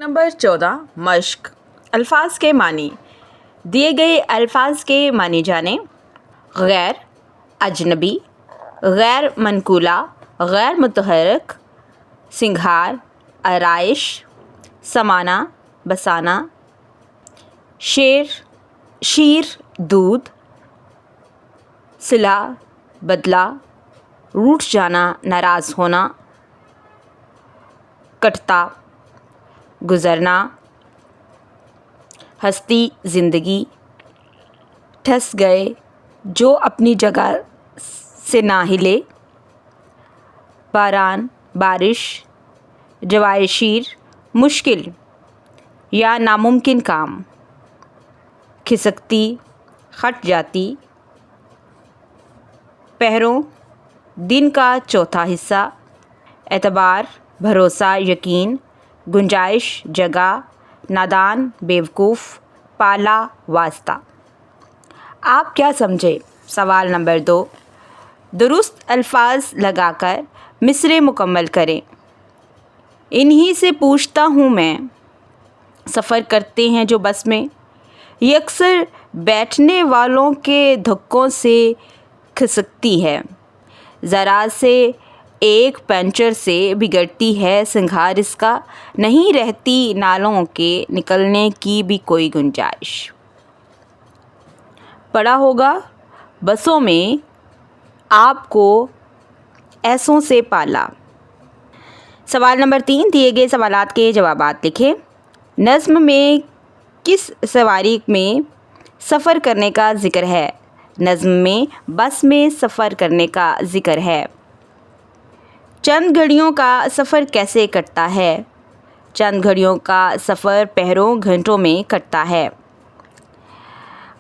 Number 14 مشق. الفاظ کے معنی. دیے گئے الفاظ کے معنی جانیں. غیر، اجنبی، غیر منقولہ، غیر متحرک، سنگھار، آرائش، سمانا، بسانا، شیر، دودھ، صلہ، بدلہ، روٹھ جانا، ناراض ہونا، کٹتا، گزرنا، ہستی، زندگی، ٹھس گئے، جو اپنی جگہ سے نہ ہلے، باران، بارش، جوائے شیر، مشکل یا ناممکن کام، کھسکتی، ہٹ جاتی، پہروں، دن کا چوتھا حصہ، اعتبار، بھروسہ، یقین، گنجائش، جگہ، نادان، بیوقوف، پالا، واسطہ. آپ کیا سمجھے؟ سوال نمبر 2. درست الفاظ لگا کر مصرعے مکمل کریں. انہی سے پوچھتا ہوں میں، سفر کرتے ہیں جو بس میں، یہ اکثر بیٹھنے والوں کے دھکوں سے کھسکتی ہے، ذرا سے ایک پنچر سے بگڑتی ہے سنگھار اس کا، نہیں رہتی نالوں کے نکلنے کی بھی کوئی گنجائش. پڑھا ہوگا بسوں میں آپ کو ایسوں سے پالا. سوال نمبر 3. دیے گئے سوالات کے جوابات لکھیں. نظم میں کس سواری میں سفر کرنے کا ذکر ہے؟ نظم میں بس میں سفر کرنے کا ذکر ہے. چند گھڑیوں کا سفر کیسے کٹتا ہے؟ چند گھڑیوں کا سفر پہروں گھنٹوں میں کٹتا ہے.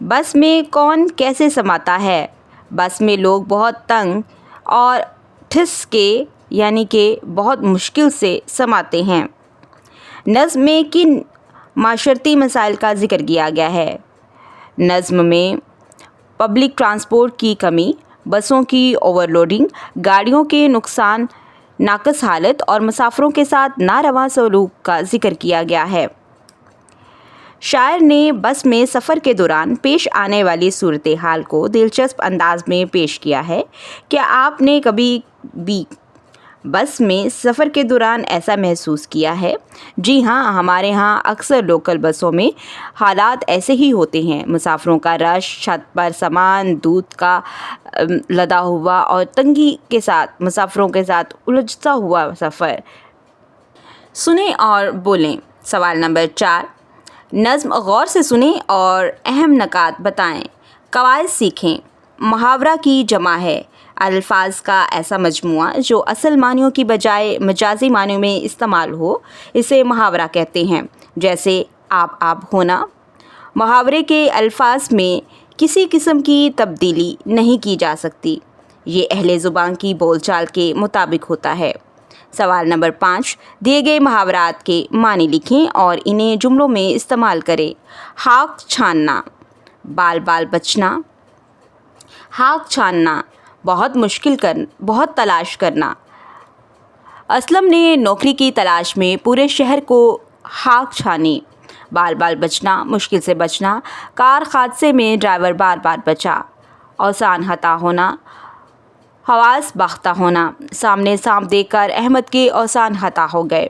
بس میں کون کیسے سماتا ہے؟ بس میں لوگ بہت تنگ اور ٹھس کے یعنی کہ بہت مشکل سے سماتے ہیں. نظم میں کن معاشرتی مسائل کا ذکر کیا گیا ہے؟ نظم میں پبلک ٹرانسپورٹ کی کمی، بسوں کی اوور لوڈنگ، گاڑیوں کے نقصان، ناقص حالت اور مسافروں کے ساتھ ناروا سلوک کا ذکر کیا گیا ہے. شاعر نے بس میں سفر کے دوران پیش آنے والی صورتحال کو دلچسپ انداز میں پیش کیا ہے. کیا آپ نے کبھی بھی بس میں سفر کے دوران ایسا محسوس کیا ہے؟ جی ہاں، ہمارے ہاں اکثر لوکل بسوں میں حالات ایسے ہی ہوتے ہیں. مسافروں کا رش، چھت پر سامان دودھ کا لدا ہوا اور تنگی کے ساتھ مسافروں کے ساتھ الجھتا ہوا سفر. سنیں اور بولیں. سوال نمبر 4. نظم غور سے سنیں اور اہم نکات بتائیں. قواعد سیکھیں. محاورہ کی جمع ہے الفاظ کا ایسا مجموعہ جو اصل معنیوں کی بجائے مجازی معنیوں میں استعمال ہو، اسے محاورہ کہتے ہیں. جیسے آپ ہونا. محاورے کے الفاظ میں کسی قسم کی تبدیلی نہیں کی جا سکتی، یہ اہل زبان کی بول چال کے مطابق ہوتا ہے. سوال نمبر 5. دیے گئے محاورات کے معنی لکھیں اور انہیں جملوں میں استعمال کریں. ہاک چھاننا، بال بچنا. ہاک چھاننا، بہت تلاش کرنا. اسلم نے نوکری کی تلاش میں پورے شہر کو ہاک چھانی. بال بچنا، مشکل سے بچنا. کار حادثے میں ڈرائیور بار بچا. اوسان خطا ہونا، حواس باختہ ہونا. سامنے سانپ دیکھ کر احمد کے اوسان خطا ہو گئے.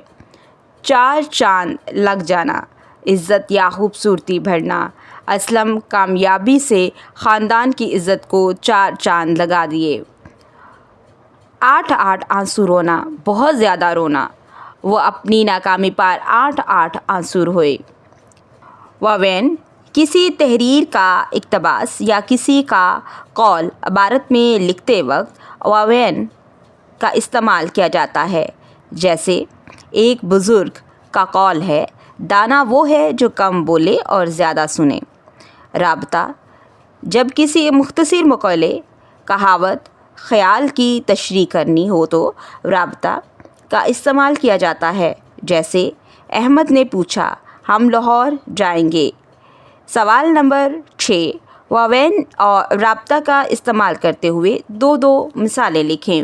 4 چاند لگ جانا، عزت یا خوبصورتی بڑھنا. اسلم کامیابی سے خاندان کی عزت کو 4 چاند لگا دیے. 8 آنسو رونا، بہت زیادہ رونا. وہ اپنی ناکامی پر 8 آنسو روئے. واوین، کسی تحریر کا اقتباس یا کسی کا قول عبارت میں لکھتے وقت واوین کا استعمال کیا جاتا ہے. جیسے ایک بزرگ کا قول ہے، دانا وہ ہے جو کم بولے اور زیادہ سنے. رابطہ، جب کسی مختصر مقولے، کہاوت، خیال کی تشریح کرنی ہو تو رابطہ کا استعمال کیا جاتا ہے. جیسے احمد نے پوچھا، ہم لاہور جائیں گے. سوال نمبر 6. واوین اور رابطہ کا استعمال کرتے ہوئے 2 مثالیں لکھیں.